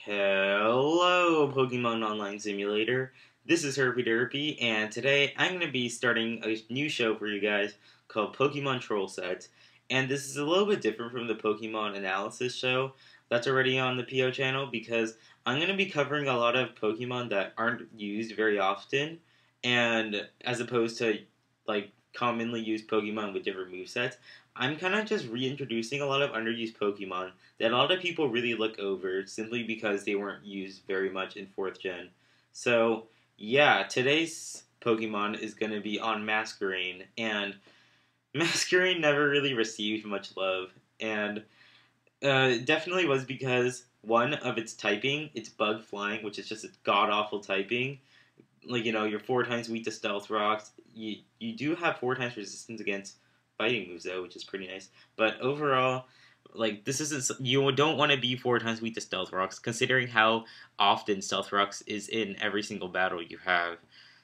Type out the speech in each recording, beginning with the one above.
Hello, Pokemon Online Simulator. This is Herpyderpy, and today I'm going to be starting a new show for you guys called Pokemon Troll Sets. And this is a little bit different from the Pokemon Analysis show that's already on the PO channel because I'm going to be covering a lot of Pokemon that aren't used very often, and as opposed to like commonly used Pokemon with different movesets, I'm kind of just reintroducing a lot of underused Pokemon that a lot of people really look over simply because they weren't used very much in 4th gen. So, yeah, today's Pokemon is going to be on Masquerain, and Masquerain never really received much love, and it definitely was because, one, of its typing, it's Bug Flying, which is just a god-awful typing. Like, you're 4 times weak to Stealth Rocks. You do have 4 times resistance against fighting moves, though, which is pretty nice. But overall, like, this isn't, you don't want to be 4 times weak to Stealth Rocks, considering how often Stealth Rocks is in every single battle you have.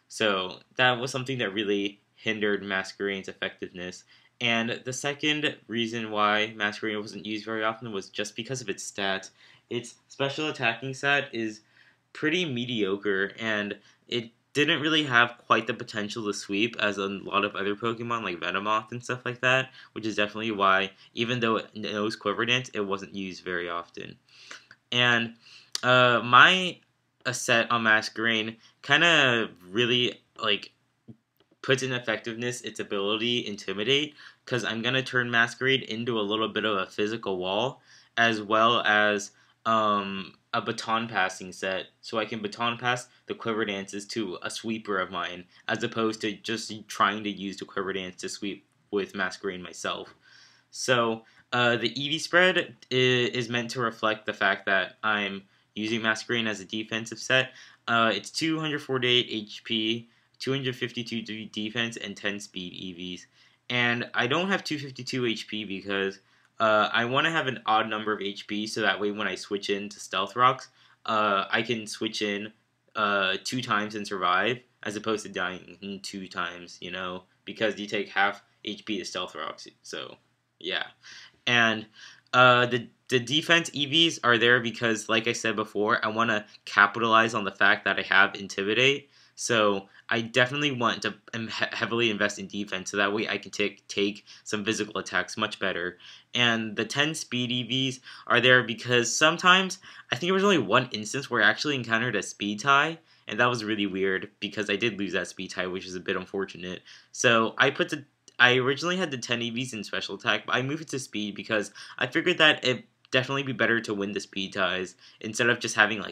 So that was something that really hindered Masquerain's effectiveness. And the second reason why Masquerain wasn't used very often was just because of its stats. Its special attacking stat is pretty mediocre, and it didn't really have quite the potential to sweep as a lot of other Pokemon like Venomoth and stuff like that, which is definitely why, even though it knows Quiver Dance, it wasn't used very often. And my set on Masquerain kind of really puts in effectiveness its ability Intimidate, because I'm going to turn Masquerade into a little bit of a physical wall, as well as a baton passing set, so I can baton pass the Quiver Dances to a sweeper of mine, as opposed to just trying to use the Quiver Dance to sweep with Masquerade myself. So the EV spread is meant to reflect the fact that I'm using Masquerade as a defensive set. It's 248 HP, 252 defense, and 10 speed EVs. And I don't have 252 HP because I want to have an odd number of HP, so that way when I switch into Stealth Rocks, I can switch in 2 times and survive, as opposed to dying 2 times, because you take half HP to Stealth Rocks. So, yeah. And the defense EVs are there because, like I said before, I want to capitalize on the fact that I have Intimidate. So I definitely want to heavily invest in defense, so that way I can take some physical attacks much better. And the 10 speed EVs are there because sometimes, I think there was only one instance where I actually encountered a speed tie, and that was really weird because I did lose that speed tie, which is a bit unfortunate. So I originally had the 10 EVs in special attack, but I moved it to speed because I figured that it definitely be better to win the speed ties instead of just having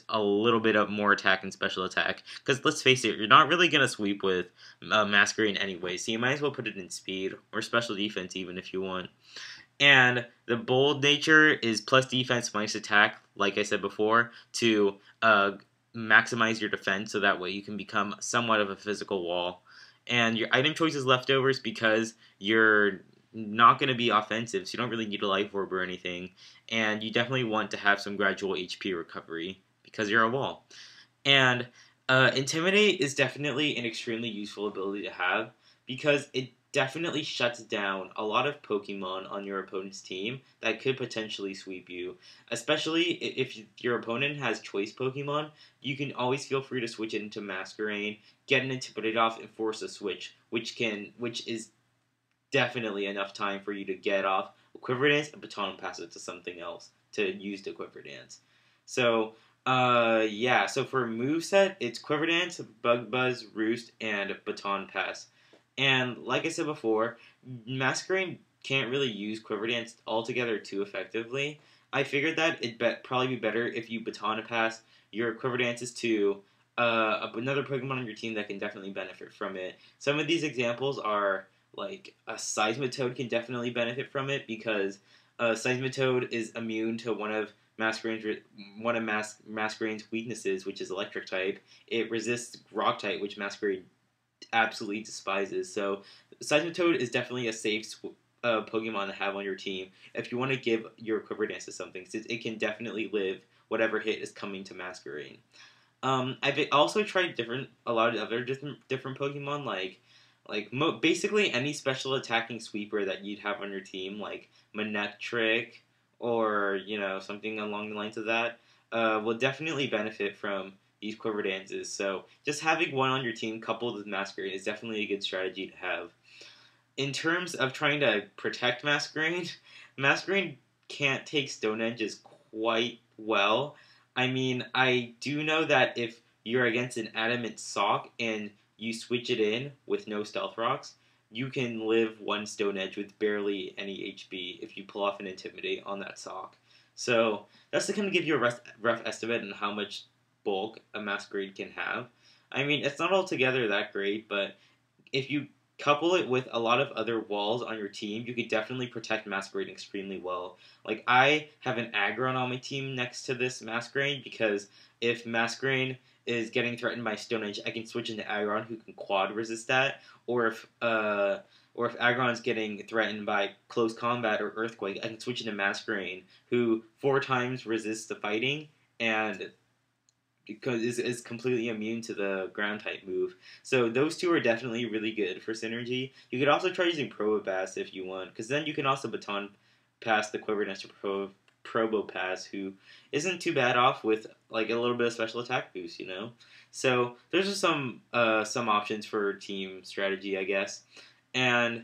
a little bit of more attack and special attack. Because let's face it, you're not really gonna sweep with Masquerain anyway, so you might as well put it in speed or special defense even if you want. And the bold nature is plus defense minus attack, like I said before, to maximize your defense, so that way you can become somewhat of a physical wall. And your item choice is leftovers because you're not going to be offensive, so you don't really need a life orb or anything. And you definitely want to have some gradual HP recovery because you're a wall. And Intimidate is definitely an extremely useful ability to have because it definitely shuts down a lot of Pokemon on your opponent's team that could potentially sweep you. Especially if your opponent has choice Pokemon, you can always feel free to switch it into Masquerain, get an Intimidate off, and force a switch, which is definitely enough time for you to get off Quiver Dance and Baton and pass it to something else to use the Quiver Dance. So, yeah, so for moveset, it's Quiver Dance, Bug Buzz, Roost, and Baton Pass. And like I said before, Masquerain can't really use Quiver Dance altogether too effectively. I figured that it'd probably be better if you Baton Pass your Quiver Dances to another Pokemon on your team that can definitely benefit from it. Some of these examples are like a Seismitoad can definitely benefit from it because Seismitoad is immune to one of Masquerain's weaknesses, which is Electric type. It resists Rock type, which Masquerain absolutely despises. So Seismitoad is definitely a safe Pokemon to have on your team if you want to give your Quiver Dance to something, since it can definitely live whatever hit is coming to Masquerain. I've also tried a lot of other different Pokemon, basically any special attacking sweeper that you'd have on your team, like Manectric or something along the lines of that. will definitely benefit from these Quiver dances. So just having one on your team coupled with Masquerain is definitely a good strategy to have. In terms of trying to protect Masquerain, Masquerain can't take Stone Edges quite well. I mean, I do know that if you're against an Adamant Sock and you switch it in with no Stealth Rocks, you can live one Stone Edge with barely any HP if you pull off an Intimidate on that Sock. So that's to kind of give you a rough estimate on how much bulk a Masquerain can have. I mean, it's not altogether that great, but if you couple it with a lot of other walls on your team, you could definitely protect Masquerain extremely well. Like, I have an Aggron on my team next to this Masquerain because if Masquerain is getting threatened by Stone Edge, I can switch into Aggron who can quad resist that, or if Aggron's getting threatened by Close Combat or Earthquake, I can switch into Masquerain who 4 times resists the fighting and because is completely immune to the ground type move. So those two are definitely really good for synergy. You could also try using Probopass if you want, because then you can also Baton pass the Quiver next to Probopass, who isn't too bad off with like a little bit of special attack boost, you know. So those are some options for team strategy, I guess. And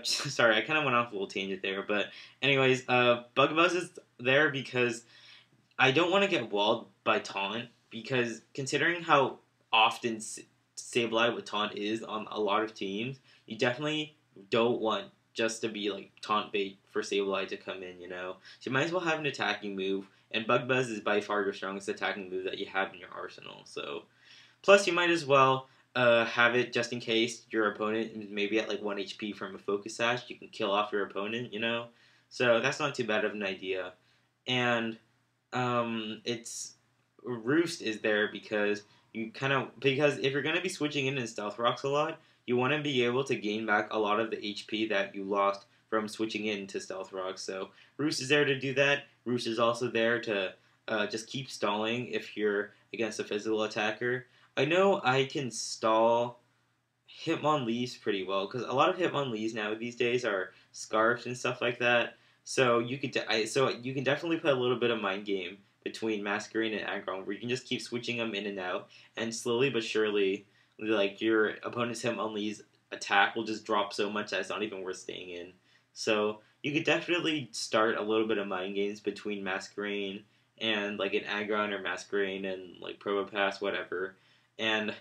sorry, I kind of went off a little tangent there, but anyways, Bug is there because I don't want to get walled by Taunt, because considering how often Sableye with Taunt is on a lot of teams, you definitely don't want just to be like Taunt bait for Sableye to come in, you know? So you might as well have an attacking move, and Bug Buzz is by far your strongest attacking move that you have in your arsenal, so... Plus, you might as well have it just in case your opponent is maybe at like 1 HP from a Focus Sash, you can kill off your opponent, you know? So that's not too bad of an idea. And it's Roost is there because because if you're going to be switching in Stealth Rocks a lot, you want to be able to gain back a lot of the HP that you lost from switching into Stealth Rocks. So Roost is there to do that. Roost is also there to just keep stalling if you're against a physical attacker. I know I can stall Hitmonlees pretty well because a lot of Hitmonlees now these days are scarfed and stuff like that. So you could you can definitely play a little bit of mind game between Masquerain and Aggron, where you can just keep switching them in and out, and slowly but surely, like your opponent's Hitmonlee's attack will just drop so much that it's not even worth staying in. So you could definitely start a little bit of mind games between Masquerain and like an Aggron or Masquerain and like Probopass, whatever. And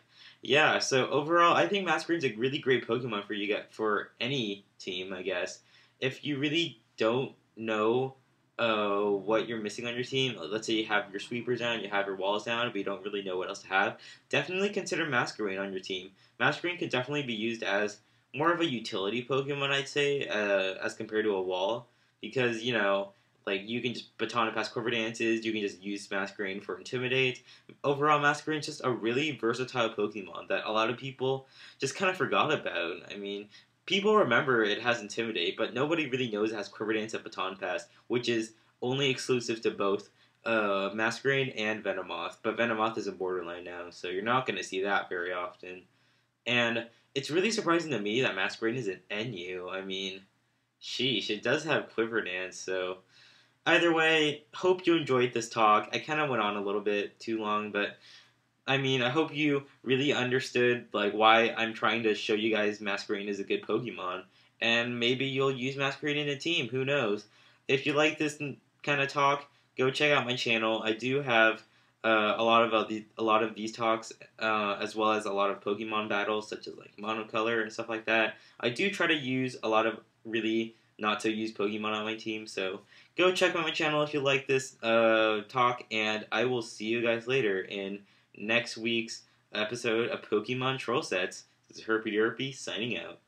yeah, so overall, I think Masquerain's a really great Pokemon for for any team, I guess. If you really don't know what you're missing on your team, let's say you have your sweepers down, you have your walls down, but you don't really know what else to have, definitely consider Masquerain on your team. Masquerain could definitely be used as more of a utility Pokemon, I'd say, as compared to a wall, because, you know, like, you can just Baton and pass Quiver dances, you can just use Masquerain for Intimidate. Overall, Masquerain's just a really versatile Pokemon that a lot of people just kind of forgot about. I mean, people remember it has Intimidate, but nobody really knows it has Quiver Dance and Baton Pass, which is only exclusive to both Masquerain and Venomoth. But Venomoth is a borderline now, so you're not going to see that very often. And it's really surprising to me that Masquerain is an NU. I mean, sheesh, it does have Quiver Dance, so... Either way, hope you enjoyed this talk. I kind of went on a little bit too long, but I mean, I hope you really understood like why I'm trying to show you guys Masquerain is a good Pokemon, and maybe you'll use Masquerain in a team. Who knows? If you like this kind of talk, go check out my channel. I do have a lot of these talks, as well as a lot of Pokemon battles, such as like Monocolor and stuff like that. I do try to use a lot of really not to use Pokemon on my team, so go check out my channel if you like this talk, and I will see you guys later in next week's episode of Pokemon Troll Sets. This is Herpyderpy signing out.